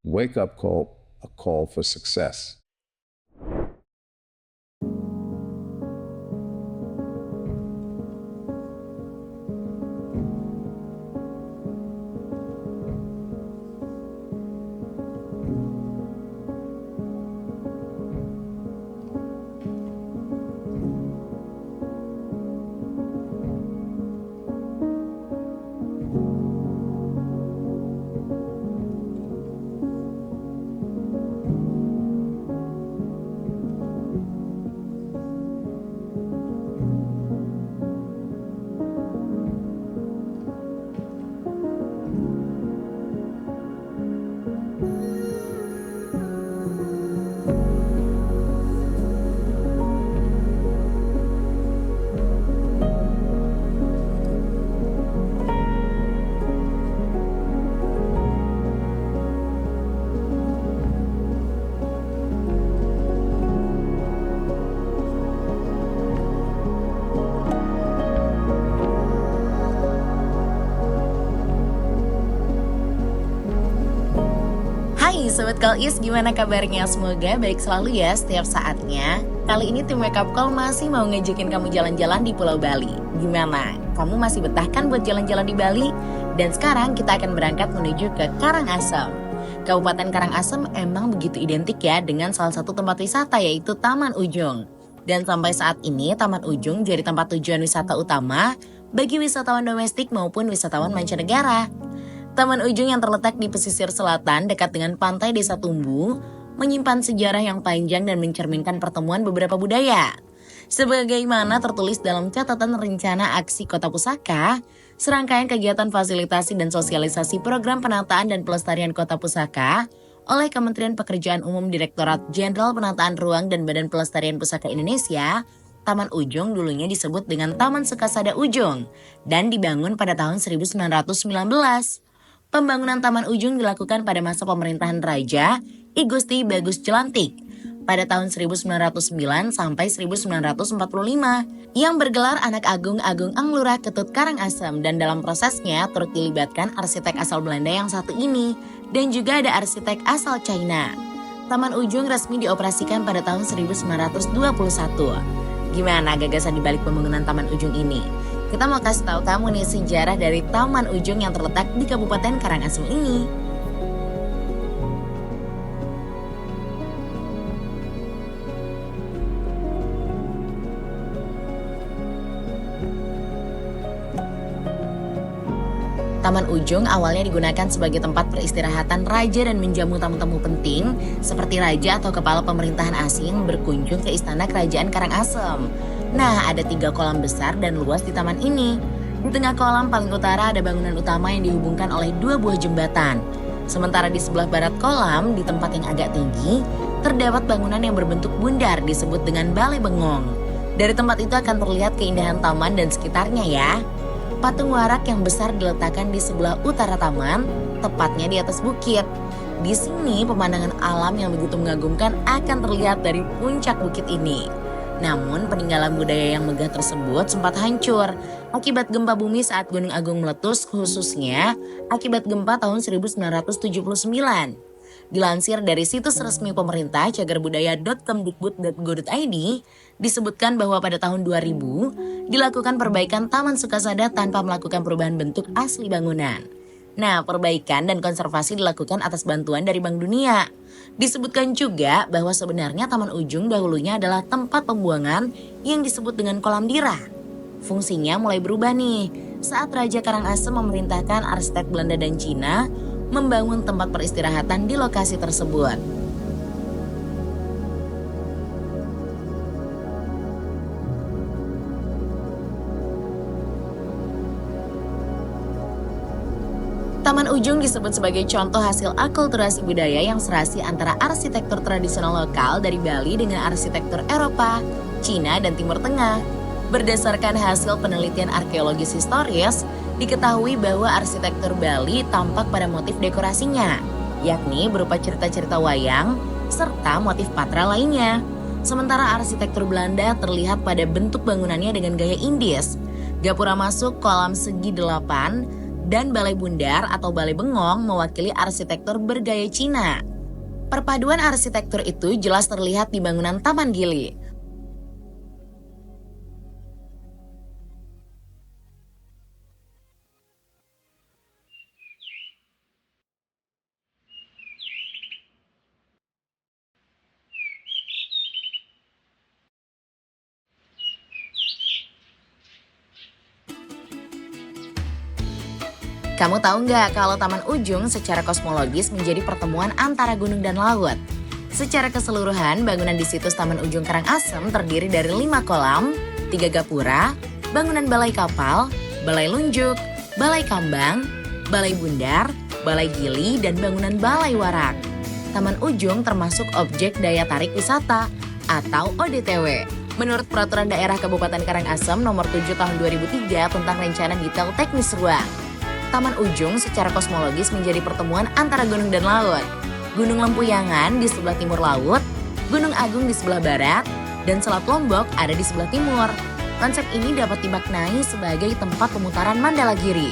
wake-up call, a call for success. Hai Sobat Call-is, gimana kabarnya? Semoga baik selalu ya setiap saatnya. Kali ini tim Wake Up Call masih mau ngejakin kamu jalan-jalan di Pulau Bali. Gimana? Kamu masih betah kan buat jalan-jalan di Bali? Dan sekarang kita akan berangkat menuju ke Karangasem. Kabupaten Karangasem emang begitu identik ya dengan salah satu tempat wisata yaitu Taman Ujung. Dan sampai saat ini Taman Ujung jadi tempat tujuan wisata utama bagi wisatawan domestik maupun wisatawan mancanegara. Taman Ujung yang terletak di pesisir selatan dekat dengan pantai Desa Tumbu menyimpan sejarah yang panjang dan mencerminkan pertemuan beberapa budaya. Sebagaimana tertulis dalam catatan rencana aksi Kota Pusaka, serangkaian kegiatan fasilitasi dan sosialisasi program penataan dan pelestarian Kota Pusaka oleh Kementerian Pekerjaan Umum Direktorat Jenderal Penataan Ruang dan Badan Pelestarian Pusaka Indonesia, Taman Ujung dulunya disebut dengan Taman Sukasada Ujung dan dibangun pada tahun 1919. Pembangunan Taman Ujung dilakukan pada masa pemerintahan Raja I Gusti Bagus Jelantik pada tahun 1909 sampai 1945 yang bergelar Anak Agung Agung Anglura Ketut Karangasem, dan dalam prosesnya turut dilibatkan arsitek asal Belanda yang satu ini dan juga ada arsitek asal China. Taman Ujung resmi dioperasikan pada tahun 1921. Gimana gagasan dibalik pembangunan Taman Ujung ini? Kita mau kasih tahu kamu nih sejarah dari Taman Ujung yang terletak di Kabupaten Karangasem ini. Taman Ujung awalnya digunakan sebagai tempat peristirahatan raja dan menjamu tamu-tamu penting seperti raja atau kepala pemerintahan asing berkunjung ke Istana Kerajaan Karangasem. Nah, ada 3 kolam besar dan luas di taman ini. Di tengah kolam paling utara ada bangunan utama yang dihubungkan oleh 2 buah jembatan. Sementara di sebelah barat kolam, di tempat yang agak tinggi, terdapat bangunan yang berbentuk bundar disebut dengan Balai Bengong. Dari tempat itu akan terlihat keindahan taman dan sekitarnya ya. Patung warak yang besar diletakkan di sebelah utara taman, tepatnya di atas bukit. Di sini pemandangan alam yang begitu mengagumkan akan terlihat dari puncak bukit ini. Namun peninggalan budaya yang megah tersebut sempat hancur akibat gempa bumi saat Gunung Agung meletus, khususnya akibat gempa tahun 1979. Dilansir dari situs resmi pemerintah cagarbudaya.kemdikbud.go.id, disebutkan bahwa pada tahun 2000 dilakukan perbaikan Taman Sukasada tanpa melakukan perubahan bentuk asli bangunan. Nah, perbaikan dan konservasi dilakukan atas bantuan dari Bank Dunia. Disebutkan juga bahwa sebenarnya Taman Ujung dahulunya adalah tempat pembuangan yang disebut dengan kolam dira. Fungsinya mulai berubah nih, saat Raja Karangasem memerintahkan arsitek Belanda dan Cina membangun tempat peristirahatan di lokasi tersebut. Taman Ujung disebut sebagai contoh hasil akulturasi budaya yang serasi antara arsitektur tradisional lokal dari Bali dengan arsitektur Eropa, Cina, dan Timur Tengah. Berdasarkan hasil penelitian arkeologis historis, diketahui bahwa arsitektur Bali tampak pada motif dekorasinya, yakni berupa cerita-cerita wayang serta motif patra lainnya. Sementara arsitektur Belanda terlihat pada bentuk bangunannya dengan gaya Indis. Gapura masuk kolam segi 8, dan Balai Bundar atau Balai Bengong mewakili arsitektur bergaya Cina. Perpaduan arsitektur itu jelas terlihat di bangunan Taman Gili. Kamu tahu nggak kalau Taman Ujung secara kosmologis menjadi pertemuan antara gunung dan laut? Secara keseluruhan, bangunan di situs Taman Ujung Karangasem terdiri dari 5 kolam, 3 gapura, bangunan balai kapal, balai lunjuk, balai kambang, balai bundar, balai gili, dan bangunan balai warak. Taman Ujung termasuk objek daya tarik wisata atau ODTW. Menurut Peraturan Daerah Kabupaten Karangasem Nomor 7 Tahun 2003 tentang Rencana Detail Teknis Ruang, Taman Ujung secara kosmologis menjadi pertemuan antara gunung dan laut. Gunung Lempuyangan di sebelah timur laut, Gunung Agung di sebelah barat, dan Selat Lombok ada di sebelah timur. Konsep ini dapat dimaknai sebagai tempat pemutaran Mandala Giri.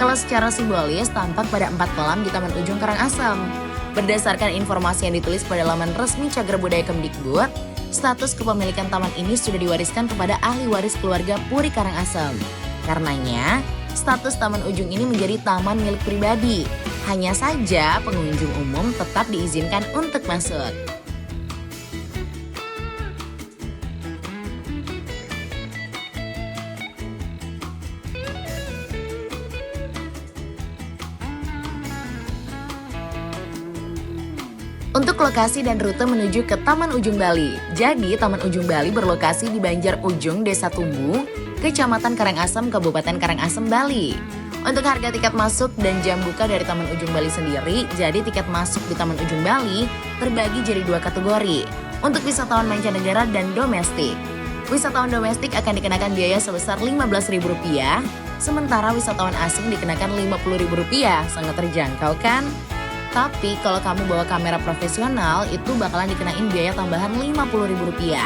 Kalau secara simbolis tampak pada 4 kolam di Taman Ujung Karangasem. Berdasarkan informasi yang ditulis pada laman resmi Cagar Budaya Kemdikbud, status kepemilikan taman ini sudah diwariskan kepada ahli waris keluarga Puri Karangasem. Karenanya, status Taman Ujung ini menjadi taman milik pribadi. Hanya saja pengunjung umum tetap diizinkan untuk masuk. Untuk lokasi dan rute menuju ke Taman Ujung Bali. Jadi, Taman Ujung Bali berlokasi di Banjar Ujung, Desa Tumbu, Kecamatan Karangasem, Kabupaten Karangasem, Bali. Untuk harga tiket masuk dan jam buka dari Taman Ujung Bali sendiri, jadi tiket masuk di Taman Ujung Bali terbagi jadi 2 kategori, untuk wisatawan mancanegara dan domestik. Wisatawan domestik akan dikenakan biaya sebesar Rp15.000, sementara wisatawan asing dikenakan Rp50.000, sangat terjangkau kan? Tapi kalau kamu bawa kamera profesional, itu bakalan dikenain biaya tambahan Rp50.000.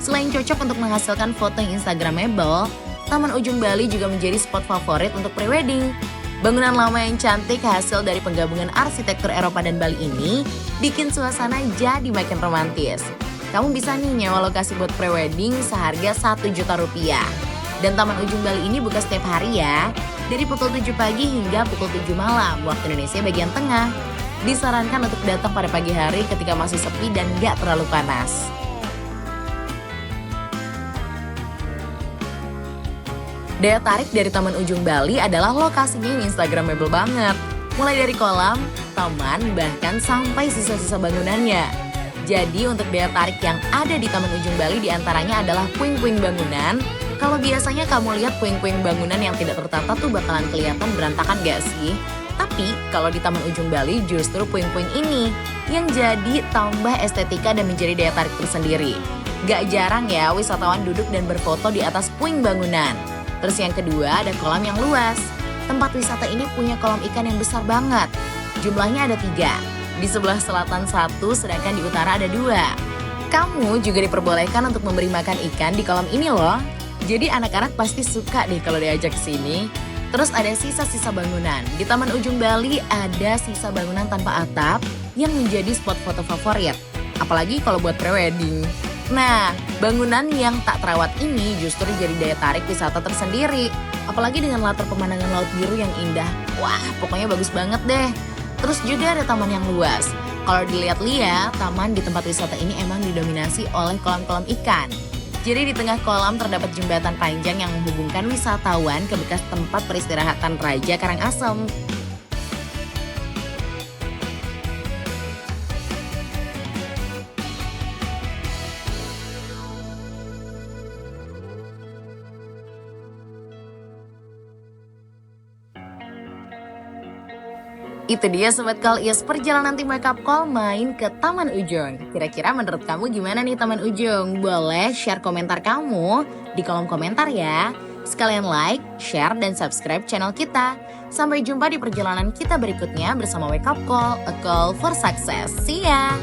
Selain cocok untuk menghasilkan foto yang instagramable, Taman Ujung Bali juga menjadi spot favorit untuk prewedding. Bangunan lama yang cantik hasil dari penggabungan arsitektur Eropa dan Bali ini bikin suasana jadi makin romantis. Kamu bisa nih nyewa lokasi buat prewedding seharga Rp1 juta. Dan Taman Ujung Bali ini buka setiap hari ya, dari pukul 7 pagi hingga pukul 7 malam waktu Indonesia bagian tengah. Disarankan untuk datang pada pagi hari ketika masih sepi dan gak terlalu panas. Daya tarik dari Taman Ujung Bali adalah lokasinya yang instagramable banget. Mulai dari kolam, taman, bahkan sampai sisa-sisa bangunannya. Jadi untuk daya tarik yang ada di Taman Ujung Bali diantaranya adalah puing-puing bangunan. Kalau biasanya kamu lihat puing-puing bangunan yang tidak tertata tuh bakalan kelihatan berantakan gak sih? Tapi kalau di Taman Ujung Bali justru puing-puing ini yang jadi tambah estetika dan menjadi daya tarik tersendiri. Gak jarang ya wisatawan duduk dan berfoto di atas puing bangunan. Terus yang kedua ada kolam yang luas. Tempat wisata ini punya kolam ikan yang besar banget. Jumlahnya ada 3. Di sebelah selatan 1, sedangkan di utara ada 2. Kamu juga diperbolehkan untuk memberi makan ikan di kolam ini loh. Jadi anak-anak pasti suka deh kalau diajak ke sini. Terus ada sisa-sisa bangunan. Di Taman Ujung Bali ada sisa bangunan tanpa atap yang menjadi spot foto favorit. Apalagi kalau buat prewedding. Nah, bangunan yang tak terawat ini justru jadi daya tarik wisata tersendiri. Apalagi dengan latar pemandangan laut biru yang indah. Wah, pokoknya bagus banget deh. Terus juga ada taman yang luas. Kalau dilihat-lihat, taman di tempat wisata ini emang didominasi oleh kolam-kolam ikan. Jadi di tengah kolam terdapat jembatan panjang yang menghubungkan wisatawan ke bekas tempat peristirahatan Raja Karangasem. Itu dia Sobat Call Is, perjalanan tim Wake Up Call main ke Taman Ujung. Kira-kira menurut kamu gimana nih Taman Ujung? Boleh share komentar kamu di kolom komentar ya. Sekalian like, share, dan subscribe channel kita. Sampai jumpa di perjalanan kita berikutnya bersama Wake Up Call, a call for success. See ya!